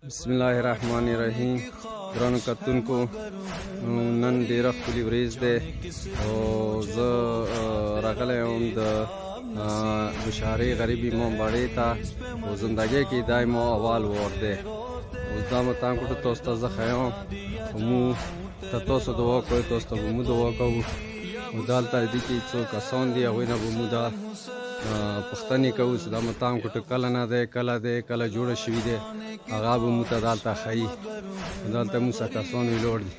بسم الله الرحمن الرحیم. ګرانو کتونکو، نن ډیره ښکلې ورځ ده او زه راغلی یم د بشارې غریب امام باړې ته او زندګۍ کې دا مو اول وار ده. اوس دا مو تام کوټه تاسو ته زه ښیم مو ته تاسو دعا کوئ، تاسو ته به مو دعا کوو. او دلته دې کې څو کسان دي هغوی نه به مو دا پوښتنې کوو چې دا متام کوټه کله نه دی، کله جوړه شوې دی، هغه به مو ته دلته ښیي. دلته مو څه کسان ولاړ دي.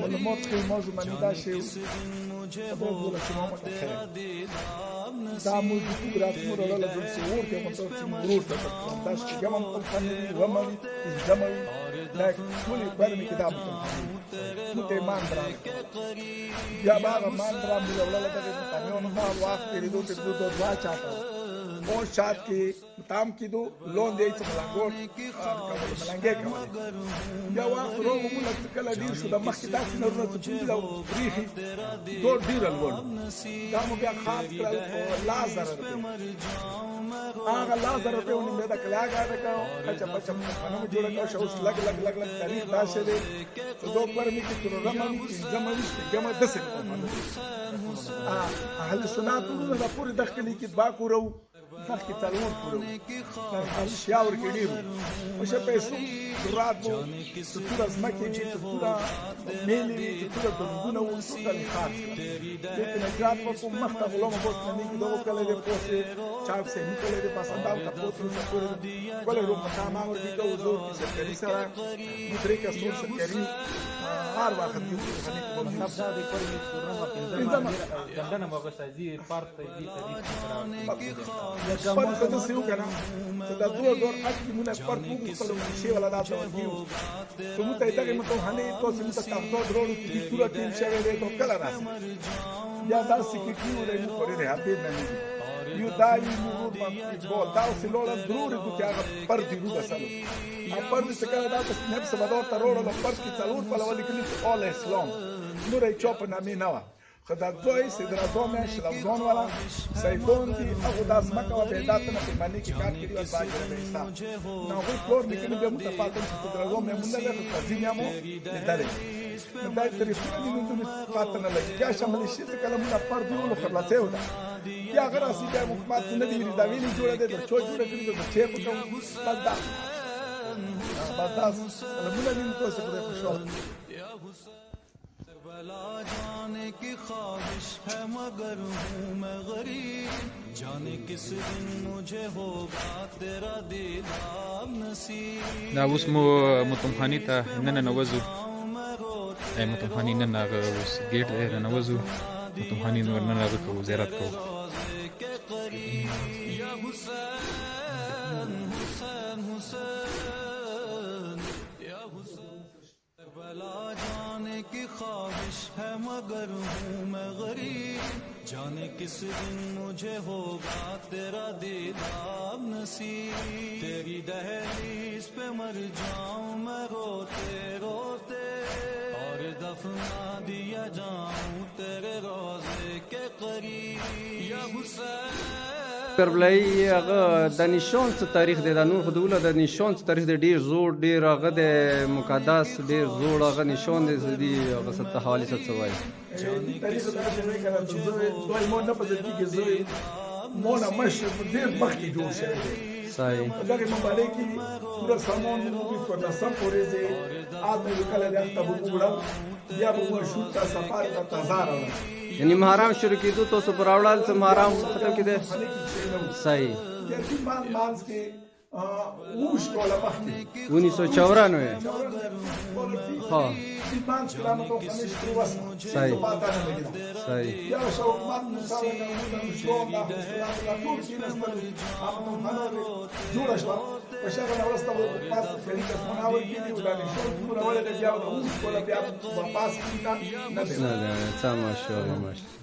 معلومات که موضوع منی داشته بوده شما متخیل دا موضوع که برات مرا لازم سوور که منطقه مرور تفکرم داشت که گمان تفنی ومالی ازدمالی لکن مولی برمی که دا متخیل من درام یا باقا من درام بیولا لده متانیون ما وقت ریدو که دو دوا چاہتا और शाद की ताम की दो लोन दे मलंगोट मलंगे या वहाँ रो मुलक कल डील शुदा मक्की दास नरना तुझीला रिही दो डील अलगोट दामो क्या खास कर लाज़र आगा लाज़र पे उन्हें मेरा कलाग आ रखा अच्छा बच्चा मनो में जोड़ा का शौस लग तारीख दाशे दे तो दो पर में कि तुरो रमनी जमा दस अहल सुना तो ना पूरी दखली की बाकू रो تاکي تلور کړو شاور کې ډیرو مشه پیسو دراتو ستوره زمکه چې ستوره ملي ستوره دغونه و ستوره خاص لیکن اجازه په کوم مخته غلومه بوت نه کې دغه کله د پوسټ چاپ سه نکله د پسنداو ته پوتو څخه کله رو په ما ورته کوو زور کې سرکاري سره مدري کا سور سرکاري هر وخت یو څه په نفسه د کوي پرمه ګندنه موږ سازي پارت دي پر خدای سيو کنه دا 2008 کې موږ پر موږ خپل شی ولا دا ته ورګیو کوم ته دا کوم ته هني تو سم ته تاسو درو چې پورا ټیم شوی دی ته کله راځي یا دا سکیټي ولې نو پرې نه هپې نه یو دایي موږ په بول دا سلوړه ضروري چې هغه پر دی روغه سره پر دې څنګه دا په نفس بدو ته وروړو پر کې څلور په لول کې اول اسلام نو راي چوپ نه مې نه خدا دوی سیدراتومه شلمزون والا سیدون دی اگه دست مکه و بیداتنا پیمانی که کار کری و باجر بیستا ناغوی فلور میکنی به متفاقم سیدراتومه مونده به خطازینیامو نداره نداره تریفونه دیدون فاتنا لگی یا شمالی شیزه کلمونه پر دیولو خرلاسه ہوتا یا اگر اسی که مکمات ندیوری داویلی جوڑه ده در چو جوڑه کری در چه بکن برداست کلمونه دیدون تو سیده خوشوال بلا जाने की ख्वाहिश है मगर हूँ मैं गरीब जाने किस दिन मुझे होगा तेरा दीदार नसीब دا اوس مو متمخانی ته نن نوځو متمخانی نن هغه اوس ګیټ دی نوځو متمخانی نور نن هغه کو زیارت کو یا حسین حسین حسین یا حسین بلا जाने की ख्वाहिश है मगर हूँ मैं गरीब जाने किस दिन मुझे होगा तेरा दीदार नसीब तेरी दहलीज पे मर जाऊं मैं रोते रोते और दफना दिया जाऊं तेरे रोजे के करीब या हुसैन کربلای هغه د نشان څه تاریخ دی، د نور خدوله د نشان څه تاریخ دی، ډیر زوړ، ډیر هغه د مقدس، ډیر زوړ هغه نشان دی هغه څه ته حواله څه وایي تاریخ د شوی کړه چې دوی مو نه پدې کې زوی مو نه مش ډیر مخکې جوړ شوی دی صحیح دغه مبارک کی پورا سامان مو په نسب پورې دي اته کله د تاسو وګورم یا به شو تاسو سفر ته تزار یعنی محرم شروع کیدو تاسو پر اولال څه محرم ختم کیده صحیح یعنی مانس کې ووش کوله وخت 1994 ها مانس کلام ته خمیش پروس صحیح صحیح یا شو مان مساوي نه شو ما ټول کې نستل هغه جوړ شو په شغله ورسته پاس کړي که سونه ورکړي او دا نه شو څومره ولې بیا د اوس کوله بیا په پاس کړي نه نه څه ماشاءالله ماشاءالله